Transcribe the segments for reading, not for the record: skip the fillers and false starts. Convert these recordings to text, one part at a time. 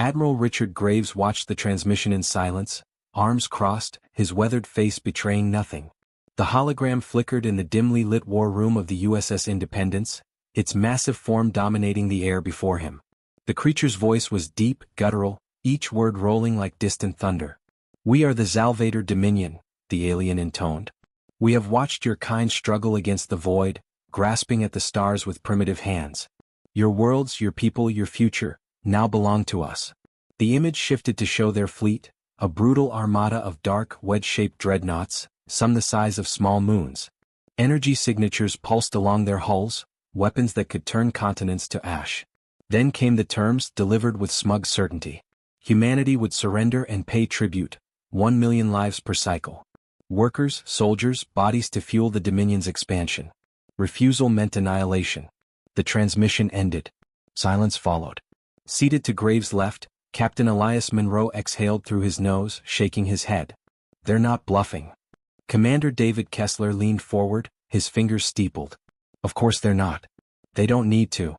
Admiral Richard Graves watched the transmission in silence, arms crossed, his weathered face betraying nothing. The hologram flickered in the dimly lit war room of the USS Independence, its massive form dominating the air before him. The creature's voice was deep, guttural, each word rolling like distant thunder. "We are the Zalvator Dominion," the alien intoned. "We have watched your kind struggle against the void, grasping at the stars with primitive hands. Your worlds, your people, your future, now belong to us." The image shifted to show their fleet, a brutal armada of dark, wedge-shaped dreadnoughts, some the size of small moons. Energy signatures pulsed along their hulls, weapons that could turn continents to ash. Then came the terms, delivered with smug certainty. Humanity would surrender and pay tribute, 1 million lives per cycle. Workers, soldiers, bodies to fuel the Dominion's expansion. Refusal meant annihilation. The transmission ended. Silence followed. Seated to Graves' left, Captain Elias Monroe exhaled through his nose, shaking his head. "They're not bluffing." Commander David Kessler leaned forward, his fingers steepled. "Of course they're not. They don't need to."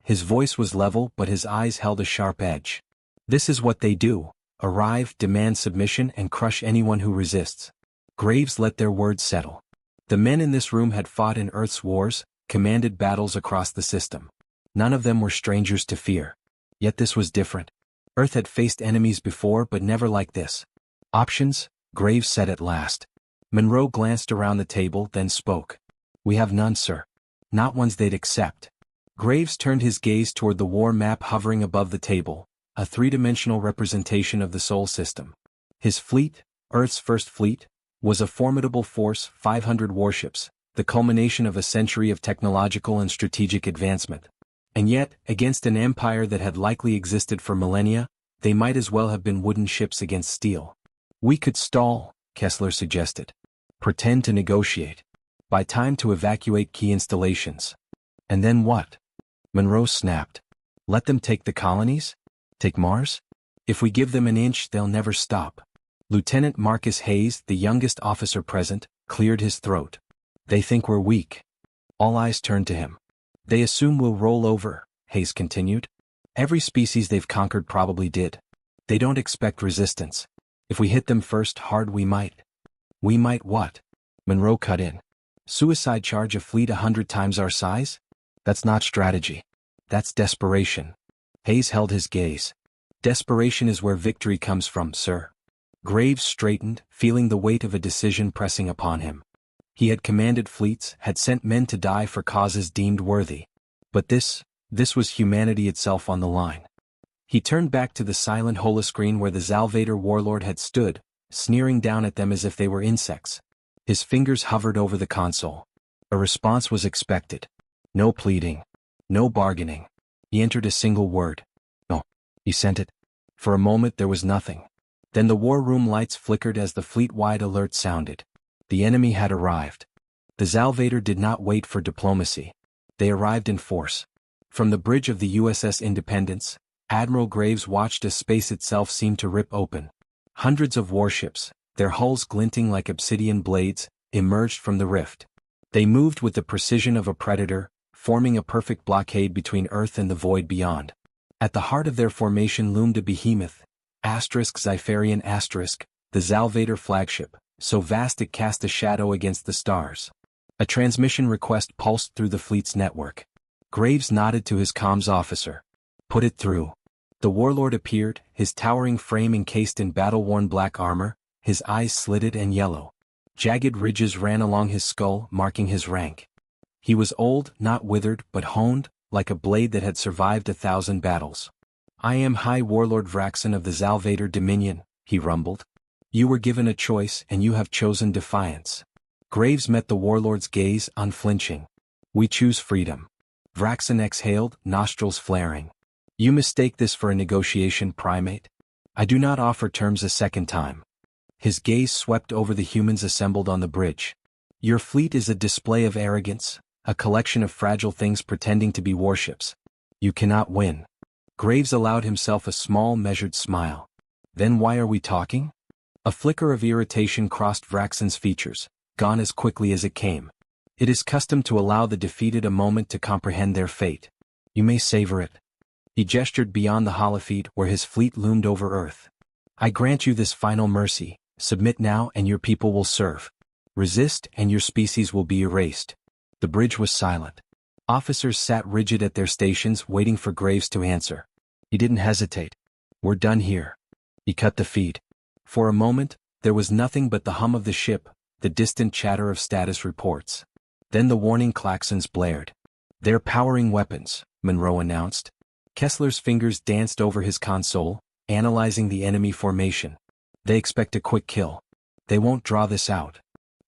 His voice was level, but his eyes held a sharp edge. "This is what they do: arrive, demand submission, and crush anyone who resists." Graves let their words settle. The men in this room had fought in Earth's wars, commanded battles across the system. None of them were strangers to fear. Yet this was different. Earth had faced enemies before, but never like this. "Options?" Graves said at last. Monroe glanced around the table, then spoke. "We have none, sir. Not ones they'd accept." Graves turned his gaze toward the war map hovering above the table, a three-dimensional representation of the Sol system. His fleet, Earth's first fleet, was a formidable force, 500 warships, the culmination of a century of technological and strategic advancement. And yet, against an empire that had likely existed for millennia, they might as well have been wooden ships against steel. "We could stall," Kessler suggested. "Pretend to negotiate. Buy time to evacuate key installations." "And then what?" Monroe snapped. "Let them take the colonies? Take Mars? If we give them an inch, they'll never stop." Lieutenant Marcus Hayes, the youngest officer present, cleared his throat. "They think we're weak." All eyes turned to him. "They assume we'll roll over," Hayes continued. "Every species they've conquered probably did. They don't expect resistance. If we hit them first hard, we might." "We might what?" Monroe cut in. "Suicide charge a fleet 100 times our size? That's not strategy. That's desperation." Hayes held his gaze. "Desperation is where victory comes from, sir." Graves straightened, feeling the weight of a decision pressing upon him. He had commanded fleets, had sent men to die for causes deemed worthy. But this was humanity itself on the line. He turned back to the silent holoscreen where the Zalvator warlord had stood, sneering down at them as if they were insects. His fingers hovered over the console. A response was expected. No pleading. No bargaining. He entered a single word. "No." He sent it. For a moment there was nothing. Then the war room lights flickered as the fleet-wide alert sounded. The enemy had arrived. The Zalvator did not wait for diplomacy. They arrived in force. From the bridge of the USS Independence, Admiral Graves watched as space itself seemed to rip open. Hundreds of warships, their hulls glinting like obsidian blades, emerged from the rift. They moved with the precision of a predator, forming a perfect blockade between Earth and the void beyond. At the heart of their formation loomed a behemoth, Xipharian *, the Zalvator flagship, so vast it cast a shadow against the stars. A transmission request pulsed through the fleet's network. Graves nodded to his comms officer. "Put it through." The warlord appeared, his towering frame encased in battle-worn black armor, his eyes slitted and yellow. Jagged ridges ran along his skull, marking his rank. He was old, not withered, but honed, like a blade that had survived 1,000 battles. "I am High Warlord Vraxon of the Zalvator Dominion," he rumbled. "You were given a choice and you have chosen defiance." Graves met the warlord's gaze, unflinching. "We choose freedom." Vraxon exhaled, nostrils flaring. "You mistake this for a negotiation, primate. I do not offer terms a second time." His gaze swept over the humans assembled on the bridge. "Your fleet is a display of arrogance, a collection of fragile things pretending to be warships. You cannot win." Graves allowed himself a small, measured smile. "Then why are we talking?" A flicker of irritation crossed Vraxon's features, gone as quickly as it came. "It is custom to allow the defeated a moment to comprehend their fate. You may savor it." He gestured beyond the holofleet where his fleet loomed over Earth. I grant you this final mercy, submit now and your people will serve. Resist and your species will be erased. The bridge was silent. Officers sat rigid at their stations waiting for Graves to answer. He didn't hesitate. We're done here. He cut the feed. For a moment, there was nothing but the hum of the ship, the distant chatter of status reports. Then the warning klaxons blared. They're powering weapons, Monroe announced. Kessler's fingers danced over his console, analyzing the enemy formation. They expect a quick kill. They won't draw this out.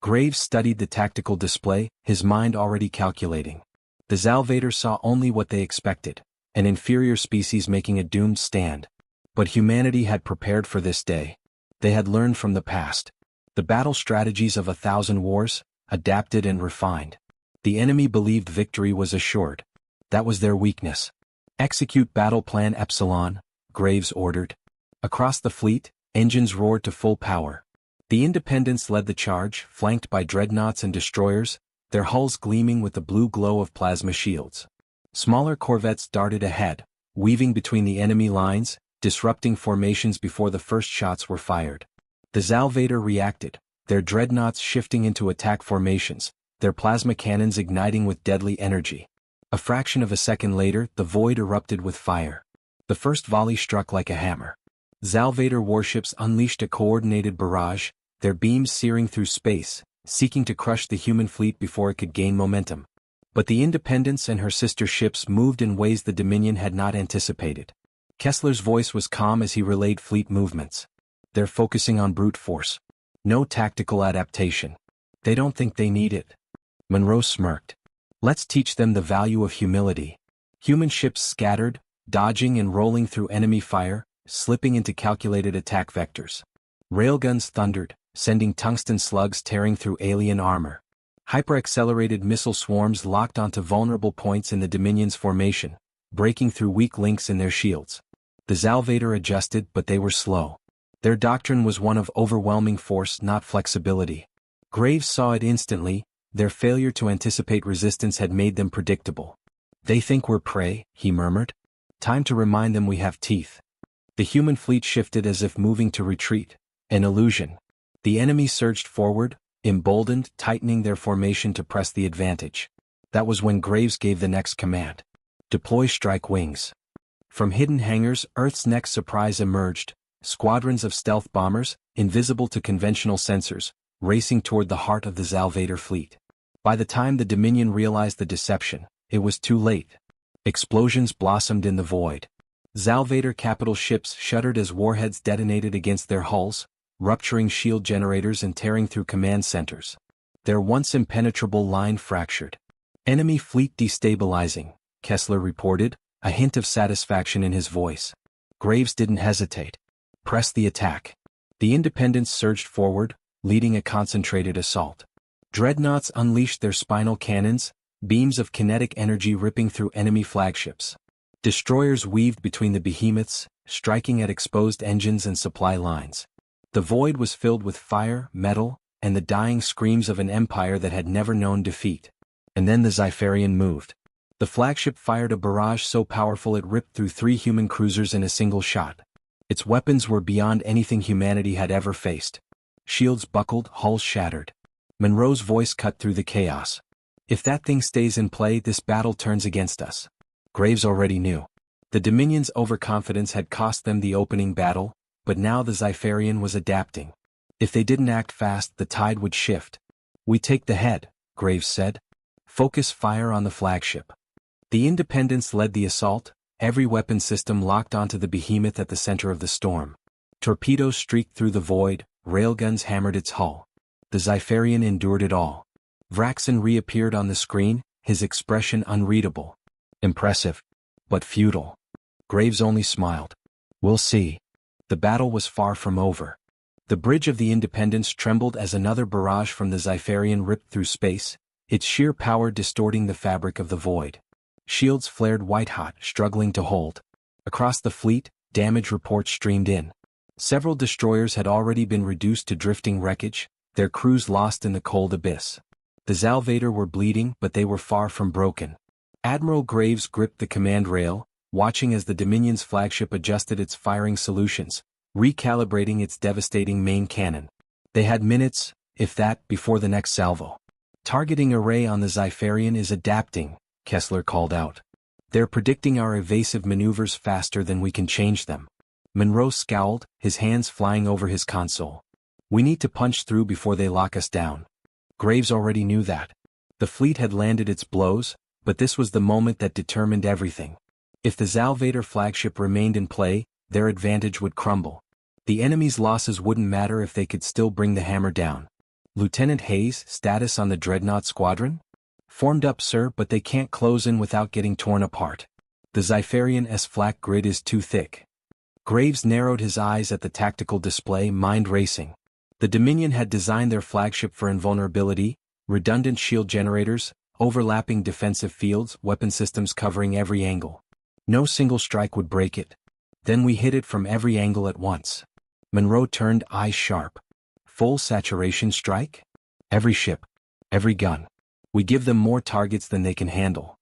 Graves studied the tactical display, his mind already calculating. The Zalvator saw only what they expected, an inferior species making a doomed stand. But humanity had prepared for this day. They had learned from the past. The battle strategies of 1,000 wars, adapted and refined. The enemy believed victory was assured. That was their weakness. Execute Battle Plan Epsilon, Graves ordered. Across the fleet, engines roared to full power. The Independence led the charge, flanked by dreadnoughts and destroyers, their hulls gleaming with the blue glow of plasma shields. Smaller corvettes darted ahead, weaving between the enemy lines, disrupting formations before the first shots were fired. The Zalvator reacted, their dreadnoughts shifting into attack formations, their plasma cannons igniting with deadly energy. A fraction of a second later, the void erupted with fire. The first volley struck like a hammer. Zalvator warships unleashed a coordinated barrage, their beams searing through space, seeking to crush the human fleet before it could gain momentum. But the Independence and her sister ships moved in ways the Dominion had not anticipated. Kessler's voice was calm as he relayed fleet movements. They're focusing on brute force. No tactical adaptation. They don't think they need it. Monroe smirked. Let's teach them the value of humility. Human ships scattered, dodging and rolling through enemy fire, slipping into calculated attack vectors. Railguns thundered, sending tungsten slugs tearing through alien armor. Hyper-accelerated missile swarms locked onto vulnerable points in the Dominion's formation, breaking through weak links in their shields. The Zalvator adjusted, but they were slow. Their doctrine was one of overwhelming force, not flexibility. Graves saw it instantly. Their failure to anticipate resistance had made them predictable. They think we're prey, he murmured. Time to remind them we have teeth. The human fleet shifted as if moving to retreat. An illusion. The enemy surged forward, emboldened, tightening their formation to press the advantage. That was when Graves gave the next command. Deploy strike wings. From hidden hangars, Earth's next surprise emerged, squadrons of stealth bombers, invisible to conventional sensors, racing toward the heart of the Zalvator fleet. By the time the Dominion realized the deception, it was too late. Explosions blossomed in the void. Zalvator capital ships shuddered as warheads detonated against their hulls, rupturing shield generators and tearing through command centers. Their once impenetrable line fractured. Enemy fleet destabilizing, Kessler reported, a hint of satisfaction in his voice. Graves didn't hesitate. Press the attack. The Independence surged forward, leading a concentrated assault. Dreadnoughts unleashed their spinal cannons, beams of kinetic energy ripping through enemy flagships. Destroyers weaved between the behemoths, striking at exposed engines and supply lines. The void was filled with fire, metal, and the dying screams of an empire that had never known defeat. And then the Zypharian moved. The flagship fired a barrage so powerful it ripped through 3 human cruisers in a single shot. Its weapons were beyond anything humanity had ever faced. Shields buckled, hulls shattered. Monroe's voice cut through the chaos. If that thing stays in play, this battle turns against us. Graves already knew. The Dominion's overconfidence had cost them the opening battle, but now the Zypharian was adapting. If they didn't act fast, the tide would shift. We take the head, Graves said. Focus fire on the flagship. The Independence led the assault, every weapon system locked onto the behemoth at the center of the storm. Torpedoes streaked through the void, railguns hammered its hull. The Zypharian endured it all. Vraxon reappeared on the screen, his expression unreadable. Impressive. But futile. Graves only smiled. We'll see. The battle was far from over. The bridge of the Independence trembled as another barrage from the Zypharian ripped through space, its sheer power distorting the fabric of the void. Shields flared white-hot, struggling to hold. Across the fleet, damage reports streamed in. Several destroyers had already been reduced to drifting wreckage, their crews lost in the cold abyss. The Zalvator were bleeding, but they were far from broken. Admiral Graves gripped the command rail, watching as the Dominion's flagship adjusted its firing solutions, recalibrating its devastating main cannon. They had minutes, if that, before the next salvo. Targeting array on the Zypharian is adapting, Kessler called out. They're predicting our evasive maneuvers faster than we can change them. Monroe scowled, his hands flying over his console. We need to punch through before they lock us down. Graves already knew that. The fleet had landed its blows, but this was the moment that determined everything. If the Zalvator flagship remained in play, their advantage would crumble. The enemy's losses wouldn't matter if they could still bring the hammer down. Lieutenant Hayes, status on the Dreadnought squadron? Formed up, sir, but they can't close in without getting torn apart. The Zypharian's flak grid is too thick. Graves narrowed his eyes at the tactical display, mind racing. The Dominion had designed their flagship for invulnerability, redundant shield generators, overlapping defensive fields, weapon systems covering every angle. No single strike would break it. Then we hit it from every angle at once. Monroe turned, eyes sharp. Full saturation strike? Every ship. Every gun. We give them more targets than they can handle.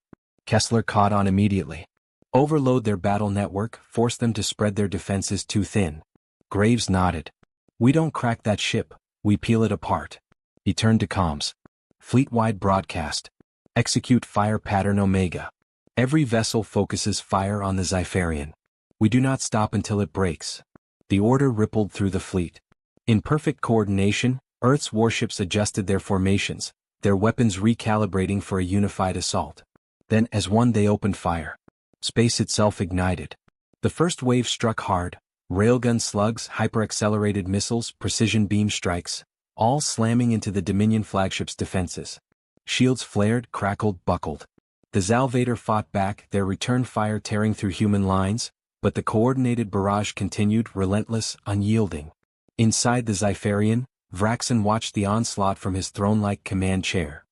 Kessler caught on immediately. Overload their battle network, force them to spread their defenses too thin. Graves nodded. We don't crack that ship, we peel it apart. He turned to comms. Fleet-wide broadcast. Execute fire pattern Omega. Every vessel focuses fire on the Zypharian. We do not stop until it breaks. The order rippled through the fleet. In perfect coordination, Earth's warships adjusted their formations, their weapons recalibrating for a unified assault. Then, as one, they opened fire. Space itself ignited. The first wave struck hard, railgun slugs, hyper-accelerated missiles, precision beam strikes, all slamming into the Dominion flagship's defenses. Shields flared, crackled, buckled. The Zalvator fought back, their return fire tearing through human lines, but the coordinated barrage continued, relentless, unyielding. Inside the Zypharian, Vraxen watched the onslaught from his throne-like command chair.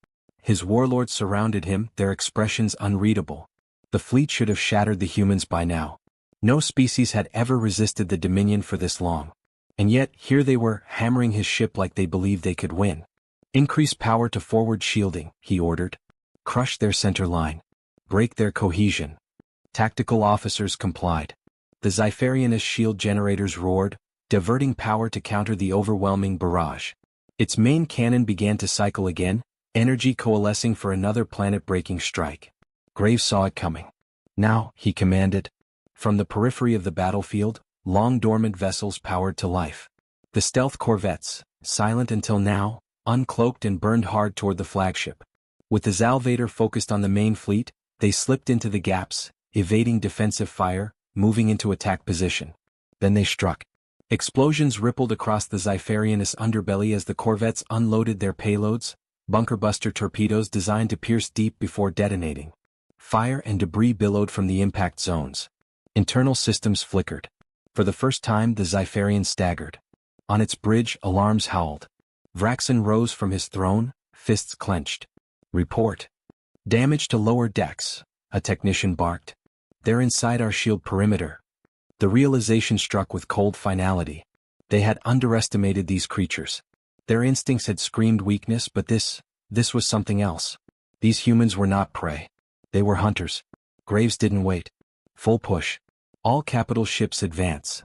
His warlords surrounded him, their expressions unreadable. The fleet should have shattered the humans by now. No species had ever resisted the Dominion for this long. And yet, here they were, hammering his ship like they believed they could win. Increase power to forward shielding, he ordered. Crush their center line. Break their cohesion. Tactical officers complied. The Zypharian's shield generators roared, diverting power to counter the overwhelming barrage. Its main cannon began to cycle again, energy coalescing for another planet-breaking strike. Graves saw it coming. Now, he commanded. From the periphery of the battlefield, long-dormant vessels powered to life. The stealth corvettes, silent until now, uncloaked and burned hard toward the flagship. With the Zalvator focused on the main fleet, they slipped into the gaps, evading defensive fire, moving into attack position. Then they struck. Explosions rippled across the Zypharian's underbelly as the corvettes unloaded their payloads, bunker-buster torpedoes designed to pierce deep before detonating. Fire and debris billowed from the impact zones. Internal systems flickered. For the first time, the Zypharian staggered. On its bridge, alarms howled. Vraxen rose from his throne, fists clenched. Report. Damage to lower decks, a technician barked. They're inside our shield perimeter. The realization struck with cold finality. They had underestimated these creatures. Their instincts had screamed weakness, but this was something else. These humans were not prey. They were hunters. Graves didn't wait. Full push. All capital ships advance.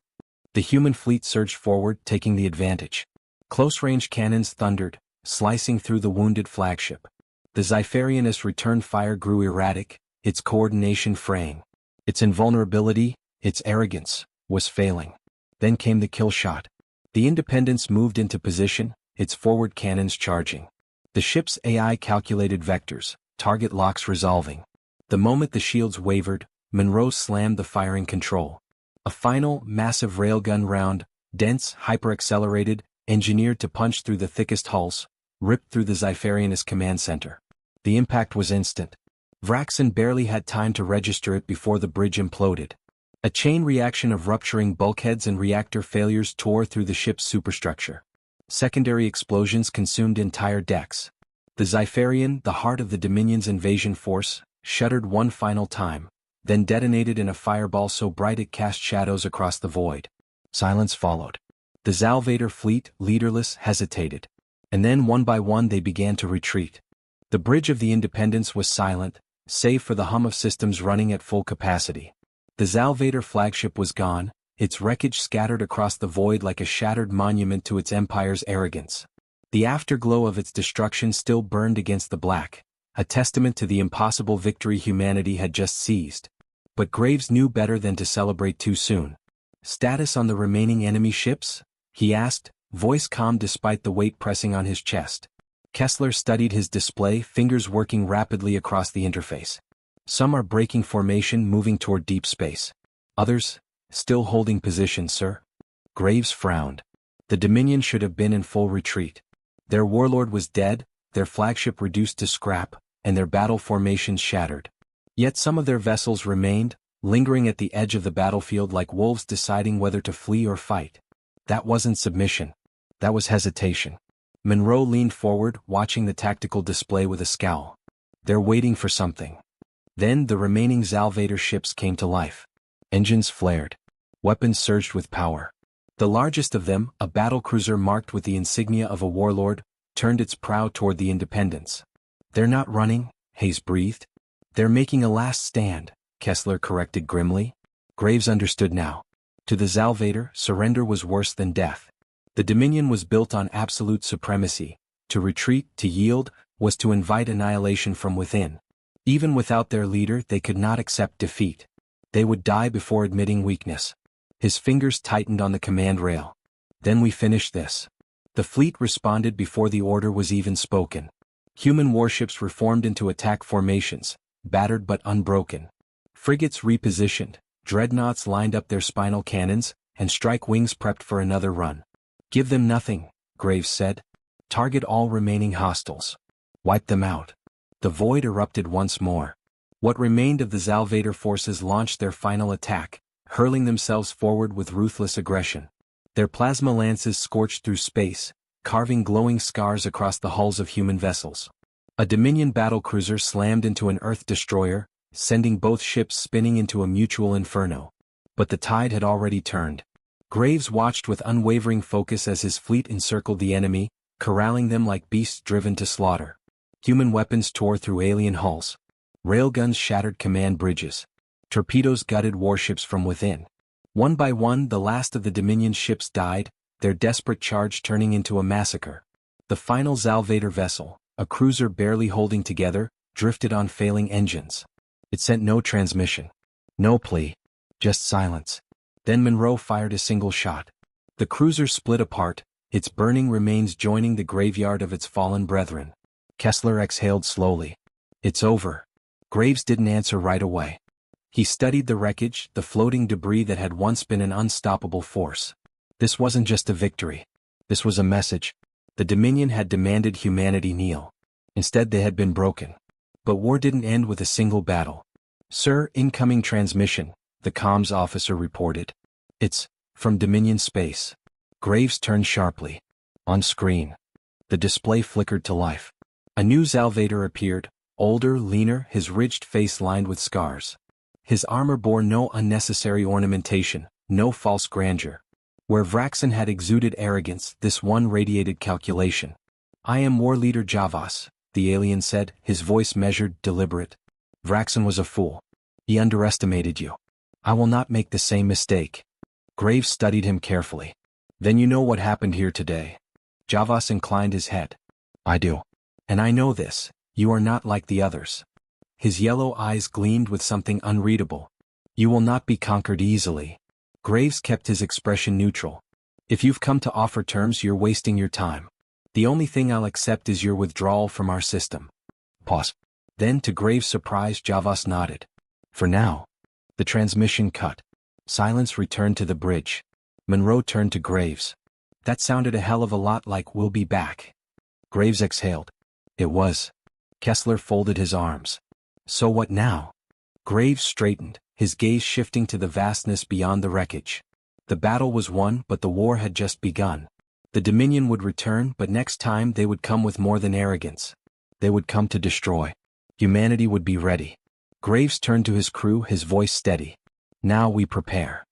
The human fleet surged forward, taking the advantage. Close-range cannons thundered, slicing through the wounded flagship. The Zypharian's return fire grew erratic, its coordination fraying. Its invulnerability, its arrogance, was failing. Then came the kill shot. The Independence moved into position, its forward cannons charging. The ship's AI calculated vectors, target locks resolving. The moment the shields wavered, Monroe slammed the firing control. A final, massive railgun round, dense, hyper-accelerated, engineered to punch through the thickest hulls, ripped through the Zypharian's command center. The impact was instant. Vraxen barely had time to register it before the bridge imploded. A chain reaction of rupturing bulkheads and reactor failures tore through the ship's superstructure. Secondary explosions consumed entire decks. The Zypharian, the heart of the Dominion's invasion force, shuddered one final time, then detonated in a fireball so bright it cast shadows across the void. Silence followed. The Zalvator fleet, leaderless, hesitated. And then one by one they began to retreat. The bridge of the Independence was silent, save for the hum of systems running at full capacity. The Zalvator flagship was gone, its wreckage scattered across the void like a shattered monument to its empire's arrogance. The afterglow of its destruction still burned against the black, a testament to the impossible victory humanity had just seized. But Graves knew better than to celebrate too soon. "Status on the remaining enemy ships?" he asked, voice calm despite the weight pressing on his chest. Kessler studied his display, fingers working rapidly across the interface. "Some are breaking formation, moving toward deep space. Others, still holding position, sir." Graves frowned. The Dominion should have been in full retreat. Their warlord was dead, their flagship reduced to scrap, and their battle formations shattered. Yet some of their vessels remained, lingering at the edge of the battlefield like wolves deciding whether to flee or fight. That wasn't submission. That was hesitation. Monroe leaned forward, watching the tactical display with a scowl. "They're waiting for something." Then the remaining Zalvator ships came to life. Engines flared. Weapons surged with power. The largest of them, a battlecruiser marked with the insignia of a warlord, turned its prow toward the Independence. "They're not running," Hayes breathed. "They're making a last stand," Kessler corrected grimly. Graves understood now. To the Zalvator, surrender was worse than death. The Dominion was built on absolute supremacy. To retreat, to yield, was to invite annihilation from within. Even without their leader, they could not accept defeat. They would die before admitting weakness. His fingers tightened on the command rail. "Then we finish this." The fleet responded before the order was even spoken. Human warships reformed into attack formations, battered but unbroken. Frigates repositioned, dreadnoughts lined up their spinal cannons, and strike wings prepped for another run. "Give them nothing," Graves said. "Target all remaining hostiles. Wipe them out." The void erupted once more. What remained of the Zalvator forces launched their final attack, hurling themselves forward with ruthless aggression. Their plasma lances scorched through space, carving glowing scars across the hulls of human vessels. A Dominion battlecruiser slammed into an Earth destroyer, sending both ships spinning into a mutual inferno. But the tide had already turned. Graves watched with unwavering focus as his fleet encircled the enemy, corralling them like beasts driven to slaughter. Human weapons tore through alien hulls. Railguns shattered command bridges. Torpedoes gutted warships from within. One by one, the last of the Dominion ships died, their desperate charge turning into a massacre. The final Zalvator vessel, a cruiser barely holding together, drifted on failing engines. It sent no transmission. No plea. Just silence. Then Monroe fired a single shot. The cruiser split apart, its burning remains joining the graveyard of its fallen brethren. Kessler exhaled slowly. "It's over." Graves didn't answer right away. He studied the wreckage, the floating debris that had once been an unstoppable force. This wasn't just a victory. This was a message. The Dominion had demanded humanity kneel. Instead they had been broken. But war didn't end with a single battle. "Sir, incoming transmission," the comms officer reported. "It's from Dominion space." Graves turned sharply. On screen. The display flickered to life. A new Zalvator appeared, older, leaner, his ridged face lined with scars. His armor bore no unnecessary ornamentation, no false grandeur. Where Vraxen had exuded arrogance, this one radiated calculation. "I am War Leader Javas," the alien said, his voice measured, deliberate. "Vraxen was a fool. He underestimated you. I will not make the same mistake." Graves studied him carefully. "Then you know what happened here today?" Javas inclined his head. "I do. And I know this, you are not like the others." His yellow eyes gleamed with something unreadable. "You will not be conquered easily." Graves kept his expression neutral. "If you've come to offer terms, you're wasting your time. The only thing I'll accept is your withdrawal from our system." Pause. Then, to Graves' surprise, Javas nodded. "For now." The transmission cut. Silence returned to the bridge. Monroe turned to Graves. "That sounded a hell of a lot like 'we'll be back.'" Graves exhaled. "It was." Kessler folded his arms. "So what now?" Graves straightened, his gaze shifting to the vastness beyond the wreckage. The battle was won, but the war had just begun. The Dominion would return, but next time they would come with more than arrogance. They would come to destroy. Humanity would be ready. Graves turned to his crew, his voice steady. "Now we prepare.